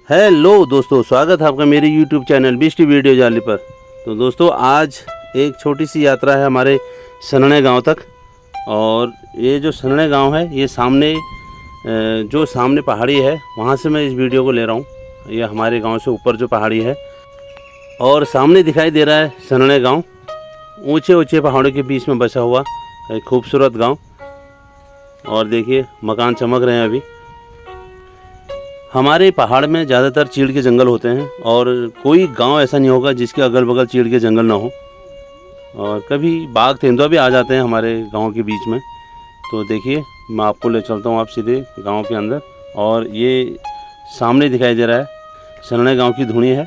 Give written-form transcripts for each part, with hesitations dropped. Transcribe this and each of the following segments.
Hello दोस्तों, स्वागत है आपका मेरे यूट्यूब चैनल बिस्टी वीडियो जाली पर। तो दोस्तों, आज एक छोटी सी यात्रा है हमारे सनने गांव तक। और ये जो सनने गांव है, ये सामने जो सामने पहाड़ी है, वहाँ से मैं इस वीडियो को ले रहा हूँ। ये हमारे गांव से ऊपर जो पहाड़ी है और सामने दिखाई दे रहा है सनने गांव। ऊंचे ऊंचे पहाड़ों के बीच में बसा हुआ एक खूबसूरत गाँव। और देखिए, मकान चमक रहे हैं अभी। हमारे पहाड़ में ज़्यादातर चीड़ के जंगल होते हैं और कोई गांव ऐसा नहीं होगा जिसके अगल बगल चीड़ के जंगल ना हो। और कभी बाघ तेंदुआ भी आ जाते हैं हमारे गांव के बीच में। तो देखिए, मैं आपको ले चलता हूं आप सीधे गांव के अंदर। और ये सामने दिखाई दे रहा है सनने गांव की धुनी है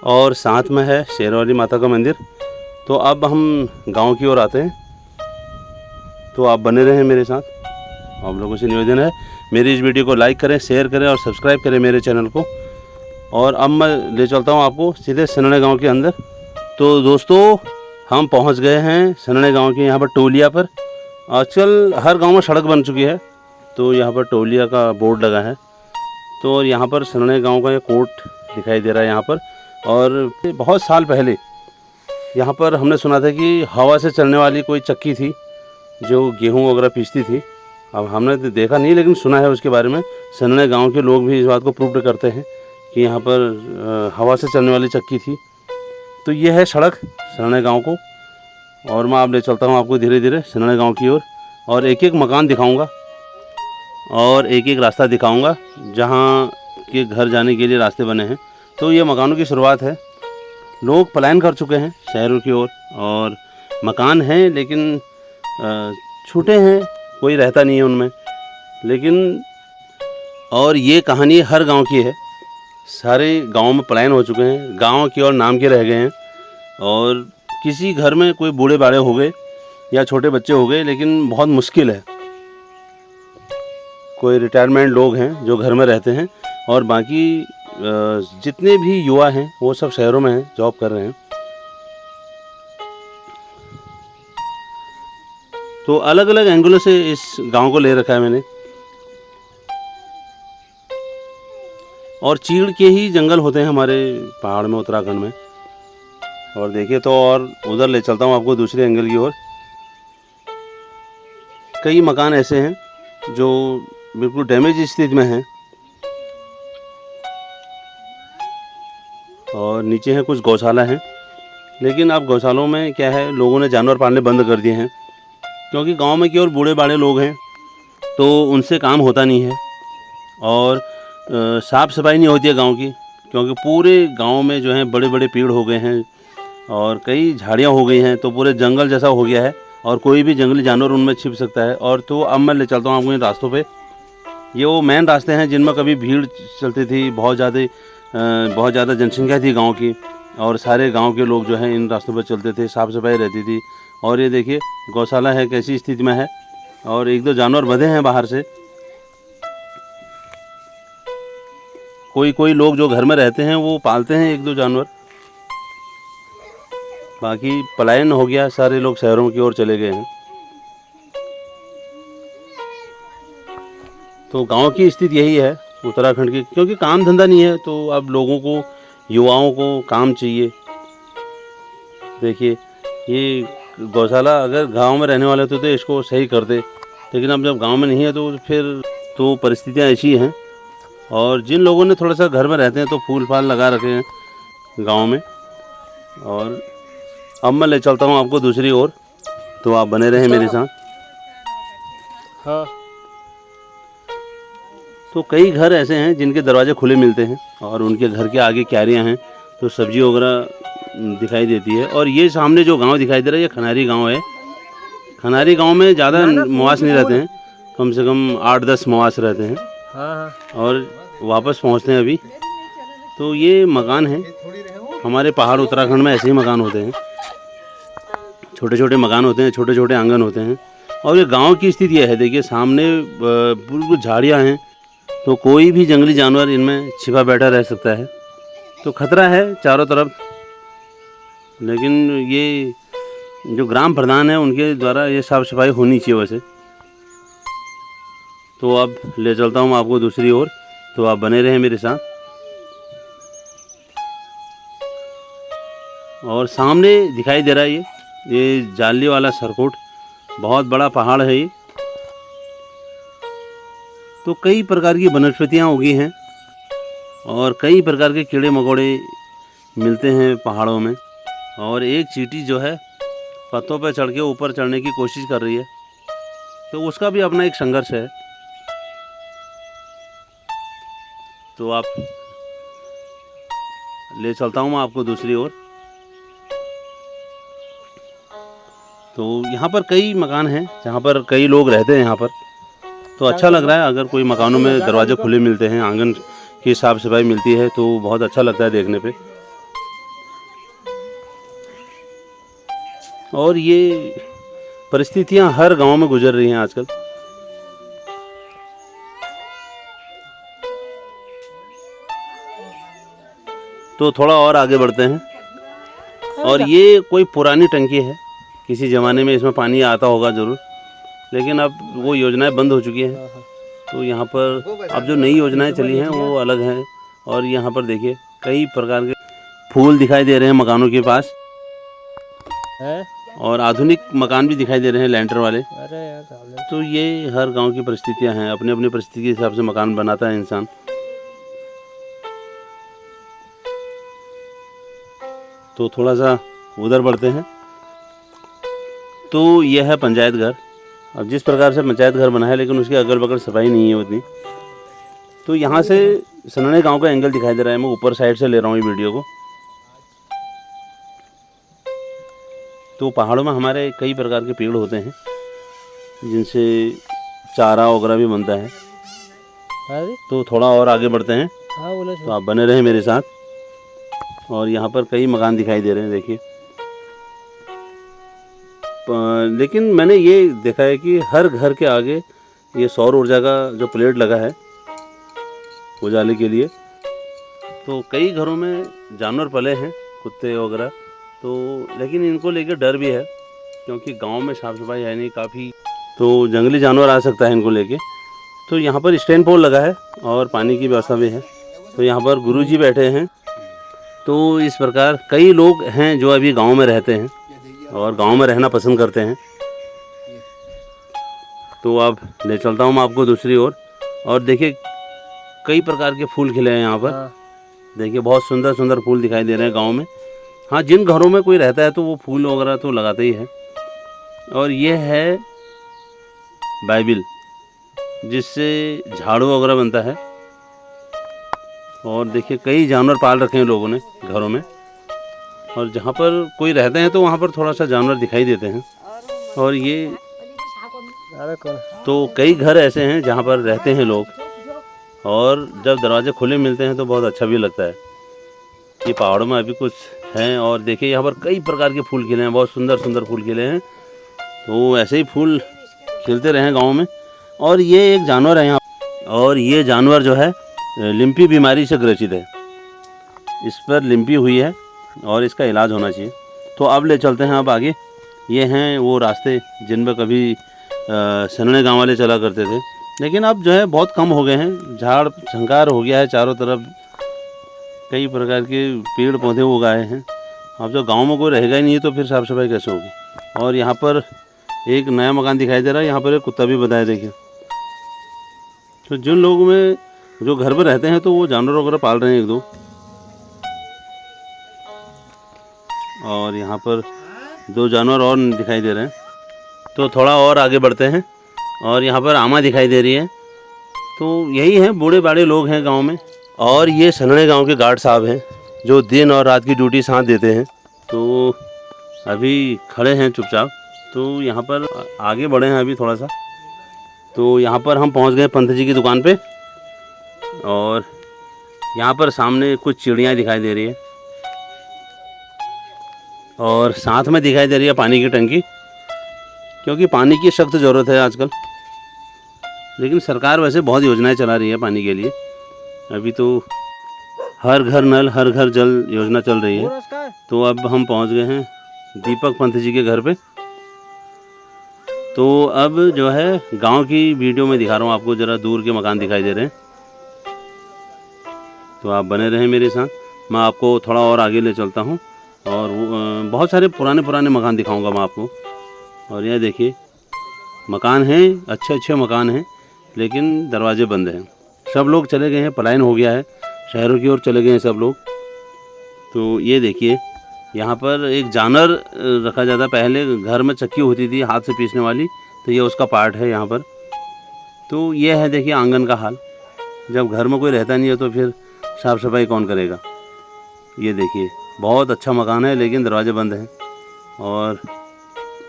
और साथ में है शेरवाली माता का मंदिर। तो अब हम गाँव की ओर आते हैं, तो आप बने रहें मेरे साथ। आप लोगों से निवेदन है, मेरी इस वीडियो को लाइक करें, शेयर करें और सब्सक्राइब करें मेरे चैनल को। और अब मैं ले चलता हूं आपको सीधे सनने गांव के अंदर। तो दोस्तों, हम पहुंच गए हैं सनने गांव के यहाँ पर टोलिया पर। आजकल हर गांव में सड़क बन चुकी है, तो यहाँ पर टोलिया का बोर्ड लगा है। तो यहाँ पर सनने गांव का ये कोर्ट दिखाई दे रहा है यहाँ पर। और बहुत साल पहले यहाँ पर हमने सुना था कि हवा से चलने वाली कोई चक्की थी जो गेहूँ वगैरह पीसती थी। अब हमने तो देखा नहीं, लेकिन सुना है उसके बारे में। सनने गांव के लोग भी इस बात को प्रूव करते हैं कि यहाँ पर हवा से चलने वाली चक्की थी। तो ये है सड़क सनने गांव को। और मैं आप ले चलता हूँ आपको धीरे धीरे सनने गांव की ओर। और एक एक मकान दिखाऊंगा और एक एक रास्ता दिखाऊंगा जहाँ के घर जाने के लिए रास्ते बने हैं। तो ये मकानों की शुरुआत है। लोग पलायन कर चुके हैं शहरों की ओर और मकान हैं, लेकिन छोटे हैं, कोई रहता नहीं है उनमें। लेकिन और ये कहानी हर गांव की है। सारे गांव में पलायन हो चुके हैं, गांव की और नाम के रह गए हैं। और किसी घर में कोई बूढ़े बाड़े हो गए या छोटे बच्चे हो गए, लेकिन बहुत मुश्किल है। कोई रिटायरमेंट लोग हैं जो घर में रहते हैं और बाकी जितने भी युवा हैं वो सब शहरों में हैं, जॉब कर रहे हैं। तो अलग अलग एंगलों से इस गांव को ले रखा है मैंने। और चीड़ के ही जंगल होते हैं हमारे पहाड़ में, उत्तराखंड में। और देखिए, तो और उधर ले चलता हूँ आपको दूसरे एंगल की ओर। कई मकान ऐसे हैं जो बिल्कुल डैमेज स्थिति में हैं। और नीचे हैं कुछ गौशाला हैं, लेकिन अब गौशालों में क्या है, लोगों ने जानवर पालने बंद कर दिए हैं। क्योंकि गांव में केवल बूढ़े बाड़े लोग हैं, तो उनसे काम होता नहीं है। और साफ़ सफाई नहीं होती है गांव की, क्योंकि पूरे गांव में जो है बड़े बड़े पेड़ हो गए हैं और कई झाड़ियां हो गई हैं। तो पूरे जंगल जैसा हो गया है और कोई भी जंगली जानवर उनमें छिप सकता है। और तो अब मैं ले चलता हूँ आपको इन रास्तों पे। ये वो मेन रास्ते हैं जिनमें कभी भीड़ चलती थी, बहुत ज़्यादा जनसंख्या थी गाँव की। और सारे गाँव के लोग जो हैं इन रास्तों पर चलते थे, साफ़ सफाई रहती थी। और ये देखिए, गौशाला है कैसी स्थिति में है। और एक दो जानवर बंधे हैं बाहर से। कोई लोग जो घर में रहते हैं वो पालते हैं एक दो जानवर। बाकी पलायन हो गया, सारे लोग शहरों की ओर चले गए हैं। तो गांव की स्थिति यही है उत्तराखंड की, क्योंकि काम धंधा नहीं है। तो अब लोगों को, युवाओं को काम चाहिए। देखिए, ये गौशाला अगर गांव में रहने वाले होते तो इसको सही करते, लेकिन अब जब गांव में नहीं है तो फिर तो परिस्थितियां ऐसी हैं। और जिन लोगों ने थोड़ा सा घर में रहते हैं तो फूल फाल लगा रखे हैं गांव में। और अब मैं ले चलता हूं आपको दूसरी ओर, तो आप बने रहें मेरे साथ। हाँ। तो कई घर ऐसे हैं जिनके दरवाजे खुले मिलते हैं और उनके घर के आगे क्यारियां हैं, तो सब्जी वगैरह दिखाई देती है। और ये सामने जो गांव दिखाई दे रहा है, ये खनारी गांव है। खनारी गांव में ज़्यादा मवास नहीं रहते हैं, कम से कम 8-10 मवास रहते हैं। हाँ। और वापस पहुंचते हैं अभी। तो ये मकान है हमारे पहाड़ उत्तराखंड में, ऐसे ही मकान होते हैं। छोटे छोटे मकान होते हैं, छोटे छोटे आंगन होते हैं। और ये गांव की स्थिति यह है, देखिए सामने बिल्कुल झाड़ियाँ हैं, तो कोई भी जंगली जानवर इनमें छिपा बैठा रह सकता है। तो खतरा है चारों तरफ। लेकिन ये जो ग्राम प्रधान है उनके द्वारा ये साफ़ सफाई होनी चाहिए वैसे। तो अब ले चलता हूँ आपको दूसरी ओर। तो आप बने रहें मेरे साथ। और सामने दिखाई दे रहा है ये जाली वाला सरकोट, बहुत बड़ा पहाड़ है ये। तो कई प्रकार की वनस्पतियाँ उगी हैं और कई प्रकार के कीड़े मकोड़े मिलते हैं पहाड़ों में। और एक चींटी जो है पत्तों पर चढ़ के ऊपर चढ़ने की कोशिश कर रही है, तो उसका भी अपना एक संघर्ष है। तो आप ले चलता हूँ मैं आपको दूसरी ओर। तो यहाँ पर कई मकान हैं जहाँ पर कई लोग रहते हैं यहाँ पर। तो अच्छा लग रहा है, अगर कोई मकानों में दरवाजे खुले मिलते हैं, आंगन की साफ सफाई मिलती है तो बहुत अच्छा लगता है देखने पे। और ये परिस्थितियाँ हर गांव में गुजर रही हैं आजकल। तो थोड़ा और आगे बढ़ते हैं। और ये कोई पुरानी टंकी है, किसी ज़माने में इसमें पानी आता होगा ज़रूर, लेकिन अब वो योजनाएं बंद हो चुकी हैं। तो यहाँ पर अब जो नई योजनाएं चली हैं वो अलग हैं। और यहाँ पर देखिए कई प्रकार के फूल दिखाई दे रहे हैं मकानों के पास, और आधुनिक मकान भी दिखाई दे रहे हैं लेंटर वाले। तो ये हर गांव की परिस्थितियां हैं, अपने अपनी परिस्थिति के हिसाब से मकान बनाता है इंसान। तो थोड़ा सा उधर बढ़ते हैं। तो यह है पंचायत घर। अब जिस प्रकार से पंचायत घर बना है, लेकिन उसके अगल बगल सफाई नहीं है उतनी। तो यहाँ से सनने गांव का एंगल दिखाई दे रहा है, मैं ऊपर साइड से ले रहा हूँ ये वीडियो को। तो पहाड़ों में हमारे कई प्रकार के पेड़ होते हैं जिनसे चारा वगैरह भी बनता है। तो थोड़ा और आगे बढ़ते हैं। तो आप बने रहें मेरे साथ। और यहाँ पर कई मकान दिखाई दे रहे हैं देखिए। लेकिन मैंने ये देखा है कि हर घर के आगे ये सौर ऊर्जा का जो प्लेट लगा है उजाले के लिए। तो कई घरों में जानवर पले हैं, कुत्ते वगैरह। तो लेकिन इनको लेकर डर भी है, क्योंकि गांव में साफ सफाई है नहीं काफ़ी, तो जंगली जानवर आ सकता है इनको लेके। तो यहाँ पर स्टैंड पोल लगा है और पानी की व्यवस्था भी है। तो यहाँ पर गुरुजी बैठे हैं। तो इस प्रकार कई लोग हैं जो अभी गांव में रहते हैं और गांव में रहना पसंद करते हैं। तो अब ले चलता हूँ मैं आपको दूसरी ओर। और देखिए कई प्रकार के फूल खिले हैं यहाँ पर। देखिए बहुत सुंदर सुंदर फूल दिखाई दे रहे हैं गांव में। हाँ, जिन घरों में कोई रहता है तो वो फूल वगैरह तो लगाते ही है। और ये है बाइबिल, जिससे झाड़ू वगैरह बनता है। और देखिए कई जानवर पाल रखे हैं लोगों ने घरों में, और जहाँ पर कोई रहते हैं तो वहाँ पर थोड़ा सा जानवर दिखाई देते हैं। और ये तो कई घर ऐसे हैं जहाँ पर रहते हैं लोग, और जब दरवाजे खुले मिलते हैं तो बहुत अच्छा भी लगता है। ये पहाड़ों में अभी कुछ हैं। और देखिए यहाँ पर कई प्रकार के फूल खिले हैं, बहुत सुंदर सुंदर फूल खिले हैं। तो ऐसे ही फूल खिलते रहें गाँव में। और ये एक जानवर है यहाँ, और ये जानवर जो है लिम्पी बीमारी से ग्रसित है। इस पर लिम्पी हुई है और इसका इलाज होना चाहिए। तो अब ले चलते हैं अब आगे। ये हैं वो रास्ते जिन पर कभी सनने गाँव वाले चला करते थे, लेकिन अब जो है बहुत कम हो गए हैं। झाड़ झंकार हो गया है चारों तरफ, कई प्रकार के पेड़ पौधे उगाए हैं। अब जो गांव में कोई रहेगा ही नहीं तो फिर साफ़ सफाई कैसे होगी। और यहाँ पर एक नया मकान दिखाई दे रहा है, यहाँ पर एक कुत्ता भी बताया देखिए। तो जिन लोगों में जो घर पर रहते हैं तो वो जानवर वगैरह पाल रहे हैं एक दो। और यहाँ पर दो जानवर और दिखाई दे रहे हैं। तो थोड़ा और आगे बढ़ते हैं। और यहाँ पर आमा दिखाई दे रही है। तो यही है, बूढ़े बाड़े लोग हैं गांव में। और ये सनड़े गांव के गार्ड साहब हैं जो दिन और रात की ड्यूटी साथ देते हैं। तो अभी खड़े हैं चुपचाप। तो यहाँ पर आगे बढ़े हैं अभी थोड़ा सा। तो यहाँ पर हम पहुँच गए पंत जी की दुकान पे। और यहाँ पर सामने कुछ चिड़ियाँ दिखाई दे रही है, और साथ में दिखाई दे रही है पानी की टंकी, क्योंकि पानी की सख्त ज़रूरत है आजकल। लेकिन सरकार वैसे बहुत योजनाएं चला रही है पानी के लिए। अभी तो हर घर नल हर घर जल योजना चल रही है। तो अब हम पहुंच गए हैं दीपक पंत जी के घर पे। तो अब जो है गांव की वीडियो में दिखा रहा हूँ आपको, ज़रा दूर के मकान दिखाई दे रहे हैं। तो आप बने रहें मेरे साथ। मैं आपको थोड़ा और आगे ले चलता हूँ और बहुत सारे पुराने मकान दिखाऊंगा मैं आपको। और यह देखिए मकान हैं, अच्छे मकान हैं, लेकिन दरवाजे बंद हैं। सब लोग चले गए हैं, पलायन हो गया है, शहरों की ओर चले गए हैं सब लोग। तो ये देखिए यहाँ पर एक जानवर रखा जाता, पहले घर में चक्की होती थी हाथ से पीसने वाली, तो ये उसका पार्ट है यहाँ पर। तो ये है देखिए आंगन का हाल। जब घर में कोई रहता नहीं है तो फिर साफ़ सफाई कौन करेगा। ये देखिए बहुत अच्छा मकान है, लेकिन दरवाजे बंद हैं। और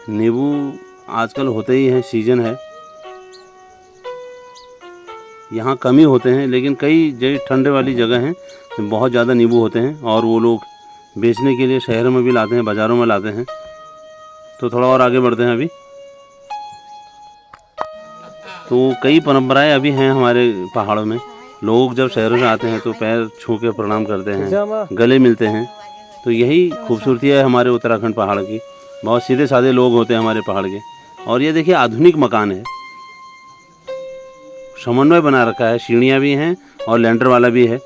नींबू आजकल होते ही हैं, सीजन है, यहाँ कम ही होते हैं, लेकिन कई जो ठंडे वाली जगह हैं तो बहुत ज़्यादा नींबू होते हैं और वो लोग बेचने के लिए शहर में भी लाते हैं, बाज़ारों में लाते हैं। तो थोड़ा और आगे बढ़ते हैं अभी। तो कई परंपराएं अभी हैं हमारे पहाड़ों में। लोग जब शहरों से आते हैं तो पैर छू के प्रणाम करते हैं, गले मिलते हैं। तो यही खूबसूरती है हमारे उत्तराखंड पहाड़ की। बहुत सीधे साधे लोग होते हैं हमारे पहाड़ के। और ये देखिए आधुनिक मकान है, समन्वय बना रखा है, सीढ़ियाँ भी हैं और लेंटर वाला भी है।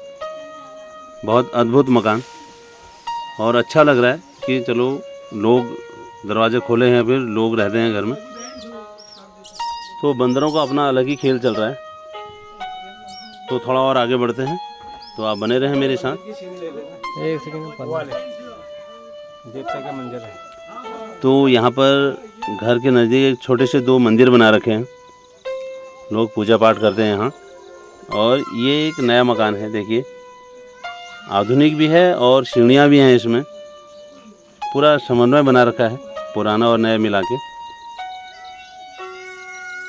बहुत अद्भुत मकान और अच्छा लग रहा है कि चलो लोग दरवाजे खोले हैं, फिर लोग रहते हैं घर में। तो बंदरों का अपना अलग ही खेल चल रहा है। तो थोड़ा और आगे बढ़ते हैं, तो आप बने रहें मेरे साथ। एक सेकंड देवता का मंदिर है। तो यहाँ पर घर के नज़दीक छोटे से 2 मंदिर बना रखे हैं, लोग पूजा पाठ करते हैं यहाँ। और ये एक नया मकान है, देखिए आधुनिक भी है और सीढ़ियाँ भी हैं इसमें। पूरा समन्वय बना रखा है, पुराना और नया मिला के।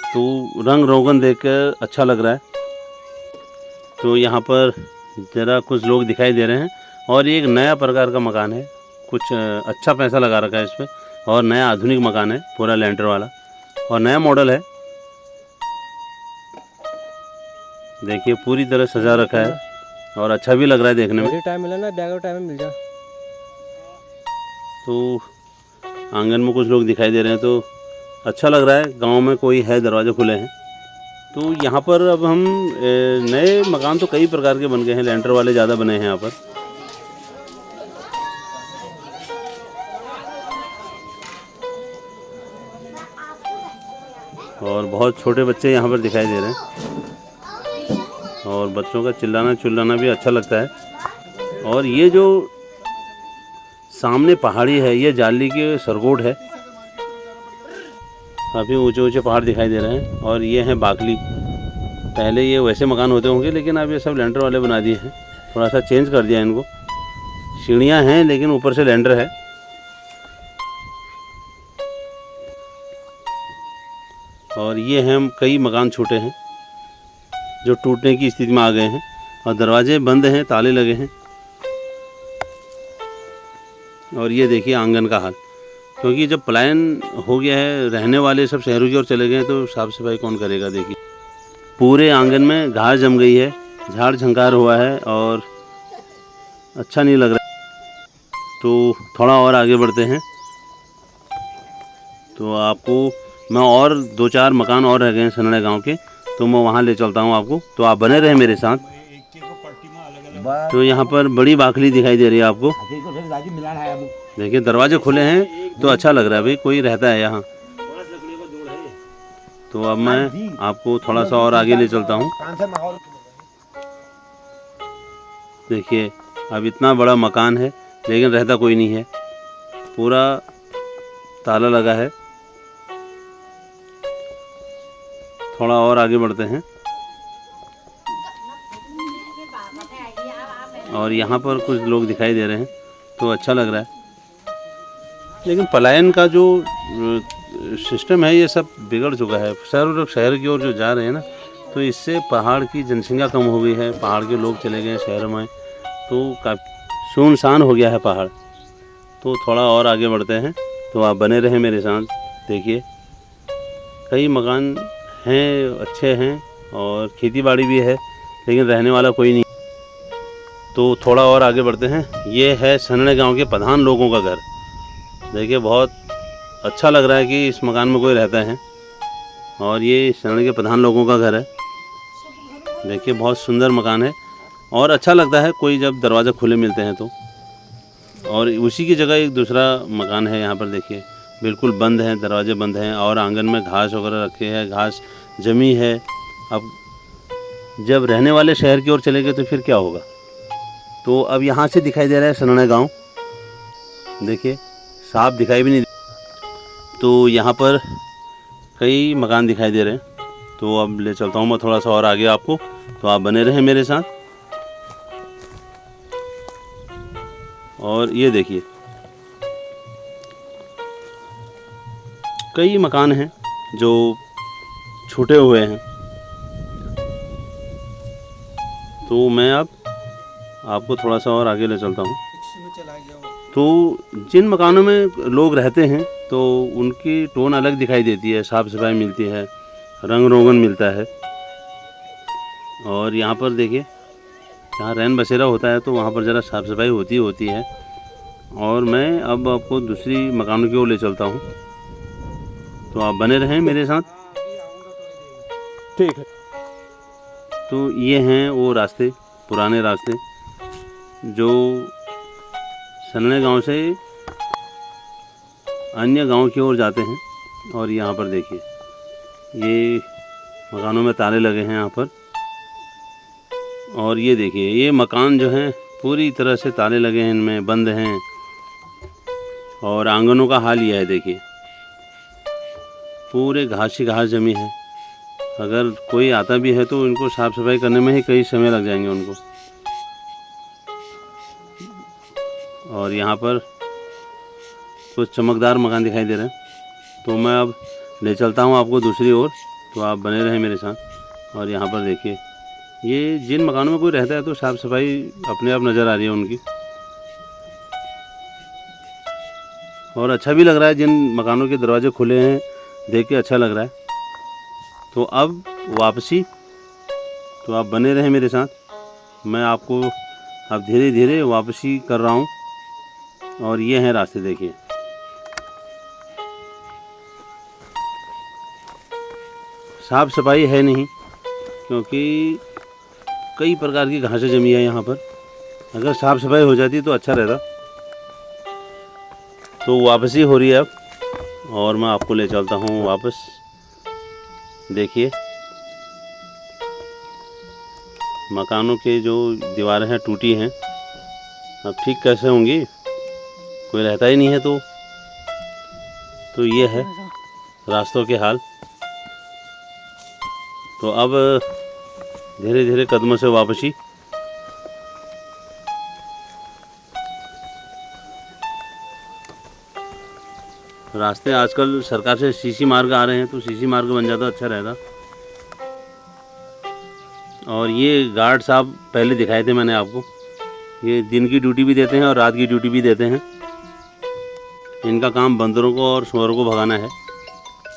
तो रंग रोगन देखकर अच्छा लग रहा है। तो यहाँ पर ज़रा कुछ लोग दिखाई दे रहे हैं और ये एक नया प्रकार का मकान है, कुछ अच्छा पैसा लगा रखा है इस पर। और नया आधुनिक मकान है, पूरा लेंटर वाला और नया मॉडल है। देखिए पूरी तरह सजा रखा है और अच्छा भी लग रहा है देखने में। टाइम मिला ना, बैग टाइम में मिल जा। तो आंगन में कुछ लोग दिखाई दे रहे हैं, तो अच्छा लग रहा है। गांव में कोई है, दरवाजे खुले हैं। तो यहाँ पर अब हम नए मकान तो कई प्रकार के बन गए हैं, लेंटर वाले ज़्यादा बने हैं यहाँ पर। और बहुत छोटे बच्चे यहाँ पर दिखाई दे रहे हैं और बच्चों का चिल्लाना भी अच्छा लगता है। और ये जो सामने पहाड़ी है, ये जाली के सरगोट है, काफ़ी ऊंचे पहाड़ दिखाई दे रहे हैं। और ये हैं बाकली। पहले ये वैसे मकान होते होंगे, लेकिन अब ये सब लेंटर वाले बना दिए हैं, थोड़ा सा चेंज कर दिया इनको। सीढ़ियाँ हैं लेकिन ऊपर से लेंटर है। और ये हैं कई मकान छोटे हैं जो टूटने की स्थिति में आ गए हैं और दरवाजे बंद हैं, ताले लगे हैं। और ये देखिए आंगन का हाल, क्योंकि जब पलायन हो गया है, रहने वाले सब शहरों की ओर चले गए हैं, तो साफ़ सफाई कौन करेगा। देखिए पूरे आंगन में घास जम गई है, झाड़ झंकार हुआ है और अच्छा नहीं लग रहा। तो थोड़ा और आगे बढ़ते हैं, तो आपको मैं और 2-4 मकान और रह गए हैं सनड़े गांव के, तो मैं वहां ले चलता हूं आपको। तो आप बने रहें मेरे साथ। तो यहाँ पर बड़ी बाखली दिखाई दे रही है आपको। देखिए दरवाजे खुले हैं तो अच्छा लग रहा है, भाई कोई रहता है यहाँ। तो अब मैं आपको थोड़ा सा और आगे ले चलता हूँ। देखिए अब इतना बड़ा मकान है लेकिन रहता कोई नहीं है, पूरा ताला लगा है। थोड़ा और आगे बढ़ते हैं और यहाँ पर कुछ लोग दिखाई दे रहे हैं, तो अच्छा लग रहा है। लेकिन पलायन का जो सिस्टम है ये सब बिगड़ चुका है। शहर की ओर जो जा रहे हैं ना, तो इससे पहाड़ की जनसंख्या कम हो गई है, पहाड़ के लोग चले गए शहर में, तो काफ़ी सुनसान हो गया है पहाड़। तो थोड़ा और आगे बढ़ते हैं, तो आप बने रहें मेरे साथ। देखिए कई मकान हैं, अच्छे हैं और खेती बाड़ी भी है, लेकिन रहने वाला कोई नहीं। तो थोड़ा और आगे बढ़ते हैं। ये है सनड़े गांव के प्रधान लोगों का घर। देखिए बहुत अच्छा लग रहा है कि इस मकान में कोई रहता है और ये सनड़े के प्रधान लोगों का घर है। देखिए बहुत सुंदर मकान है और अच्छा लगता है कोई जब दरवाज़ा खुले मिलते हैं तो। और उसी की जगह एक दूसरा मकान है यहाँ पर देखिए, बिल्कुल बंद है, दरवाजे बंद हैं और आंगन में घास वगैरह रखे हैं, घास जमी है। अब जब रहने वाले शहर की ओर चले गए तो फिर क्या होगा। तो अब यहाँ से दिखाई दे रहा है सनना गांव, देखिए साफ दिखाई भी नहीं। तो यहाँ पर कई मकान दिखाई दे रहे हैं, तो अब ले चलता हूँ मैं थोड़ा सा और आगे आपको, तो आप बने रहें मेरे साथ। और ये देखिए कई मकान हैं जो छूटे हुए हैं। तो मैं अब आपको थोड़ा सा और आगे ले चलता हूँ। तो जिन मकानों में लोग रहते हैं तो उनकी टोन अलग दिखाई देती है, साफ़ सफाई मिलती है, रंग रोगन मिलता है। और यहाँ पर देखिए जहाँ रैन बसेरा होता है तो वहाँ पर ज़रा साफ़ सफाई होती है। और मैं अब आपको दूसरी मकानों की ओर ले चलता हूँ, तो आप बने रहें मेरे साथ। ठीक है। तो ये हैं वो रास्ते, पुराने रास्ते जो सनने गांव से अन्य गांव की ओर जाते हैं। और यहाँ पर देखिए ये मकानों में ताले लगे हैं यहाँ पर। और ये देखिए ये मकान जो हैं पूरी तरह से ताले लगे हैं, इनमें बंद हैं। और आंगनों का हाल यह है, देखिए पूरे घास ही घास जमी है। अगर कोई आता भी है तो इनको साफ़ सफाई करने में ही कई समय लग जाएंगे उनको। और यहाँ पर कुछ चमकदार मकान दिखाई दे रहे हैं, तो मैं अब ले चलता हूँ आपको दूसरी ओर, तो आप बने रहें मेरे साथ। और यहाँ पर देखिए ये जिन मकानों में कोई रहता है तो साफ़ सफाई अपने आप नज़र आ रही है उनकी। और अच्छा भी लग रहा है, जिन मकानों के दरवाजे खुले हैं देख के अच्छा लग रहा है। तो अब वापसी, तो आप बने रहें मेरे साथ। मैं आपको अब धीरे धीरे वापसी कर रहा हूँ। और ये हैं रास्ते, देखिए साफ़ सफाई है नहीं क्योंकि कई प्रकार की घासें जमी है यहाँ पर। अगर साफ़ सफाई हो जाती तो अच्छा रहता। तो वापसी हो रही है अब और मैं आपको ले चलता हूँ वापस। देखिए मकानों के जो दीवारें हैं टूटी हैं, अब ठीक कैसे होंगी, कोई रहता ही नहीं है। तो ये है रास्तों के हाल। तो अब धीरे धीरे कदमों से वापसी। रास्ते आजकल सरकार से सीसी मार्ग आ रहे हैं, तो सीसी मार्ग बन जाता अच्छा रहता। और ये गार्ड साहब पहले दिखाए थे मैंने आपको, ये दिन की ड्यूटी भी देते हैं और रात की ड्यूटी भी देते हैं। इनका काम बंदरों को और सुअरों को भगाना है।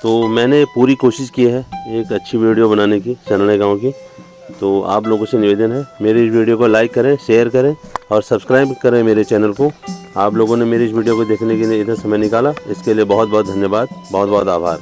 तो मैंने पूरी कोशिश की है एक अच्छी वीडियो बनाने की सनने गांव की। तो आप लोगों से निवेदन है मेरी इस वीडियो को लाइक करें, शेयर करें और सब्सक्राइब करें मेरे चैनल को। आप लोगों ने मेरी इस वीडियो को देखने के लिए इतना समय निकाला, इसके लिए बहुत बहुत धन्यवाद, बहुत बहुत आभार।